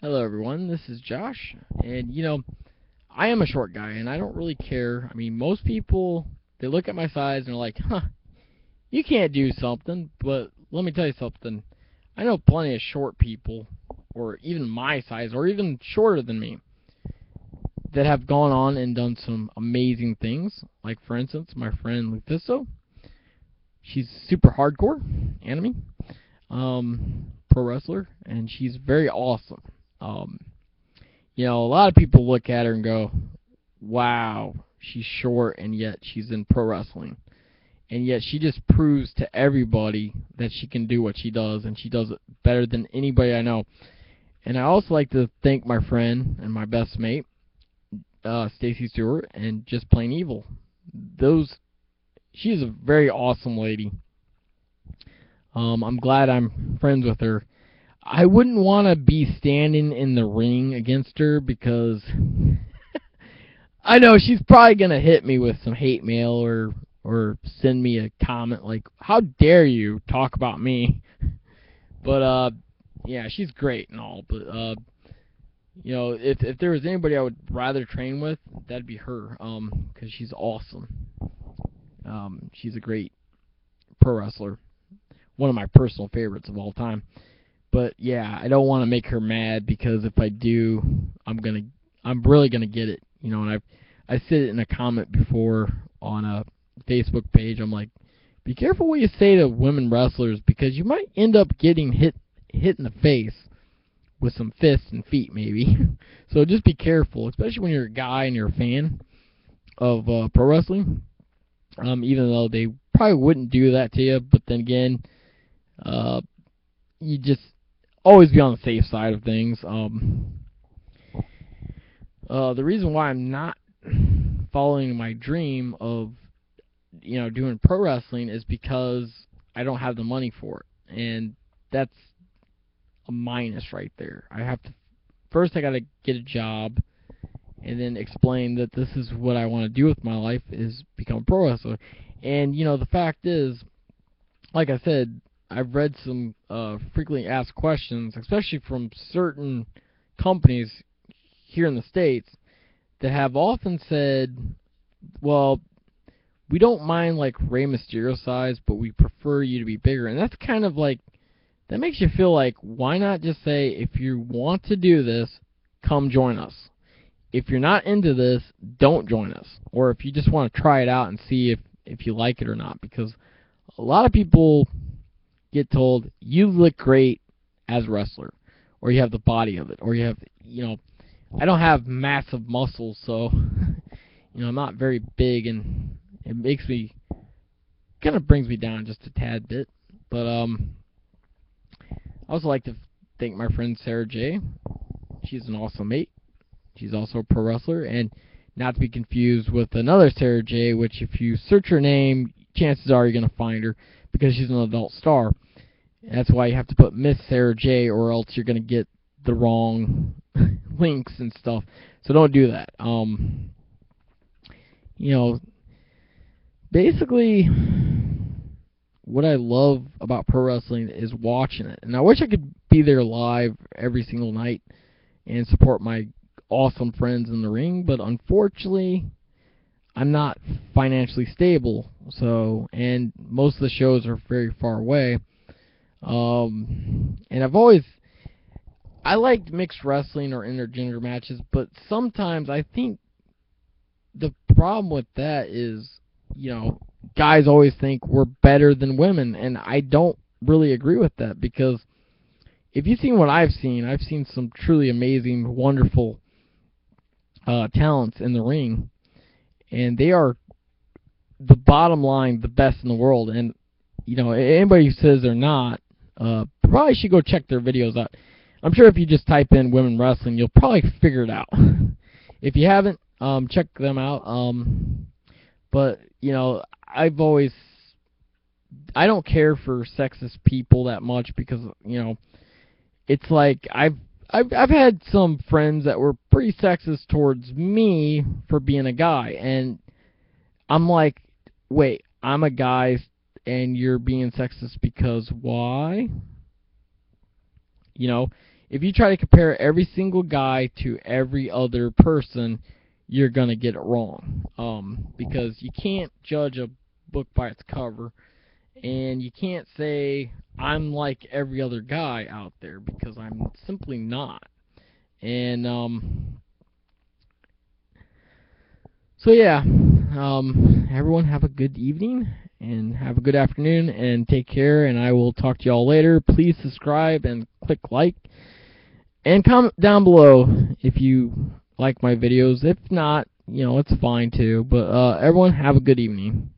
Hello, everyone. This is Josh, and I am a short guy, and I don't really care. I mean, most people they look at my size and they're like, "Huh, you can't do something." But let me tell you something. I know plenty of short people, or even my size, or even shorter than me, that have gone on and done some amazing things. Like, for instance, my friend Lufisto. She's super hardcore anime, pro wrestler, and she's very awesome. Um, a lot of people look at her and go, wow, she's short and yet she's in pro wrestling. And yet she just proves to everybody that she can do what she does, and she does it better than anybody I know. And I also like to thank my friend and my best mate, Stacy Stewart, and Just Plain Evil. Those, she's a very awesome lady. I'm glad I'm friends with her. I wouldn't want to be standing in the ring against her because I know she's probably gonna hit me with some hate mail or send me a comment like, "How dare you talk about me?" But yeah, she's great and all. But if there was anybody I would rather train with, that'd be her. Because she's awesome. She's a great pro wrestler, one of my personal favorites of all time. But yeah, I don't want to make her mad because if I do, I'm really gonna get it. And I said it in a comment before on a Facebook page. I'm like, be careful what you say to women wrestlers because you might end up getting hit in the face with some fists and feet maybe. So just be careful, especially when you're a guy and you're a fan of pro wrestling. Even though they probably wouldn't do that to you, but then again, uh, you just always be on the safe side of things. The reason why I'm not following my dream of doing pro wrestling is because I don't have the money for it, and that's a minus right there. I have to first I got to get a job, and then explain that this is what I want to do with my life is become a pro wrestler. And the fact is, like I said, I've read some frequently asked questions, especially from certain companies here in the States that have often said, well, we don't mind like Rey Mysterio size, but we prefer you to be bigger. And that's kind of like, that makes you feel like, why not just say, if you want to do this, come join us. If you're not into this, don't join us. Or if you just want to try it out and see if you like it or not. Because a lot of people get told, you look great as a wrestler. Or you have the body of it. Or you have, I don't have massive muscles, so I'm not very big, and it makes me kind of brings me down just a tad bit. But I also like to thank my friend Sarah J. She's an awesome mate. She's also a pro wrestler, and not to be confused with another Sarah J. Which, if you search her name, chances are you're gonna find her because she's an adult star. That's why you have to put Miss Sarah J. or else you're gonna get the wrong links and stuff. So don't do that. You know, basically, what I love about pro wrestling is watching it. And I wish I could be there live every single night and support my awesome friends in the ring, but unfortunately, I'm not financially stable. So, and most of the shows are very far away. And I liked mixed wrestling or intergender matches, but sometimes I think the problem with that is, guys always think we're better than women, and I don't really agree with that because if you've seen what I've seen some truly amazing, wonderful talents in the ring, and they are the bottom line, the best in the world. And anybody who says they're not, probably should go check their videos out. I'm sure if you just type in women wrestling, you'll probably figure it out. If you haven't, check them out. But I don't care for sexist people that much because it's like I've had some friends that were pretty sexist towards me for being a guy, and I'm like, wait, I'm a guy and you're being sexist because why? You know, if you try to compare every single guy to every other person, you're gonna get it wrong. Because you can't judge a book by its cover, and you can't say I'm like every other guy out there, because I'm simply not. And so yeah, everyone have a good evening and have a good afternoon and take care, and I will talk to y'all later. Please subscribe and click like and comment down below if you like my videos. If not, it's fine too. But everyone have a good evening.